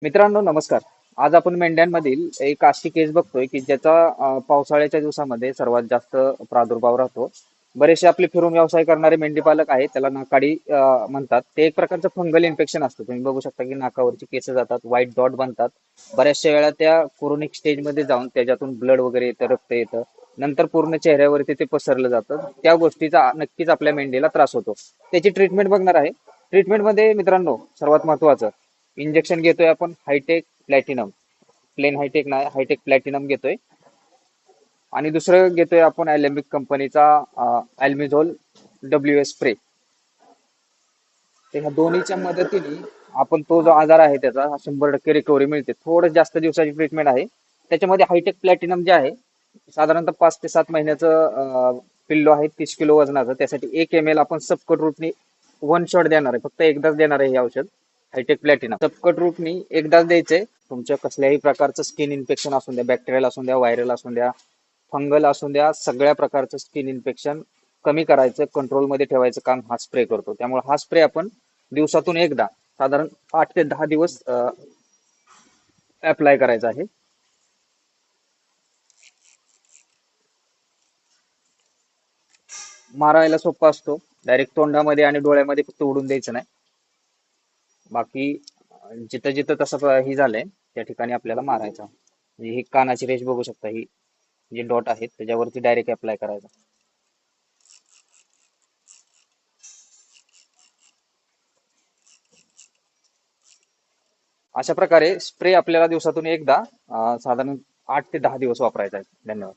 मित्रांनो नमस्कार. आज आपण मेंढ्यांमधील एक अशी केस बघतोय की ज्याचा पावसाळ्याच्या दिवसामध्ये सर्वात जास्त प्रादुर्भाव राहतो. बरेचसे आपले फिरून व्यवसाय करणारे मेंढीपालक आहेत, त्याला नाकाडी म्हणतात. ते एक प्रकारचं फंगल इन्फेक्शन असतं. तुम्ही बघू शकता की नाकावरची केस जातात, व्हाईट डॉट बनतात. बऱ्याचशा वेळा त्या क्रोनिक स्टेजमध्ये जाऊन त्याच्यातून ब्लड वगैरे येतं, रक्त येतं. नंतर पूर्ण चेहऱ्यावरती ते पसरलं जातं. त्या गोष्टीचा नक्कीच आपल्या मेंढीला त्रास होतो. त्याची ट्रीटमेंट बघणार आहे. ट्रीटमेंटमध्ये मित्रांनो सर्वात महत्वाचं इंजेक्शन घेतोय आपण हायटेक प्लॅटिनम. प्लेन हायटेक नाही, हायटेक प्लॅटिनम घेतोय. आणि दुसरं घेतोय आपण अॅलेमिक कंपनीचा अल्मिझोल WS स्प्रे. ह्या दोन्हीच्या मदतीने आपण तो जो आजार आहे त्याचा 100% रिकव्हरी मिळते. थोडं जास्त दिवसाची ट्रीटमेंट आहे. त्याच्यामध्ये हायटेक प्लॅटिनम जे आहे साधारणतः 5 ते 7 महिन्याचं पिल्लो आहे, 30 किलो वजनाचं. त्यासाठी 1 ml आपण सबकट रूटनी वन शॉट देणार आहे, फक्त एकदाच देणार आहे हे औषध. हायटेक प्लॅटिनम सबकट रूटनी एकदाच द्यायचंय. तुमच्या कसल्याही प्रकारचं स्किन इन्फेक्शन असू द्या, बॅक्टेरियल असू द्या, व्हायरल असू द्या, फंगल असू द्या, सगळ्या प्रकारचं स्किन इन्फेक्शन कमी करायचं, कंट्रोलमध्ये ठेवायचं काम हा स्प्रे करतो. त्यामुळे हा स्प्रे आपण दिवसातून एकदा साधारण 8 ते 10 दिवस अप्लाय करायचा आहे. मारायला सोपा असतो. डायरेक्ट तोंडामध्ये आणि डोळ्यामध्ये फक्त उडून द्यायचं नाही. बाकी जिथं जिथं तसं ही झालंय त्या ठिकाणी आपल्याला मारायचा. म्हणजे ही कानाची रेष बघू शकता, ही जे डॉट आहेत त्याच्यावरती डायरेक्ट अप्लाय करायचा. अशा प्रकारे स्प्रे आपल्याला दिवसातून एकदा साधारण 8 ते 10 दिवस वापरायचा आहे. धन्यवाद.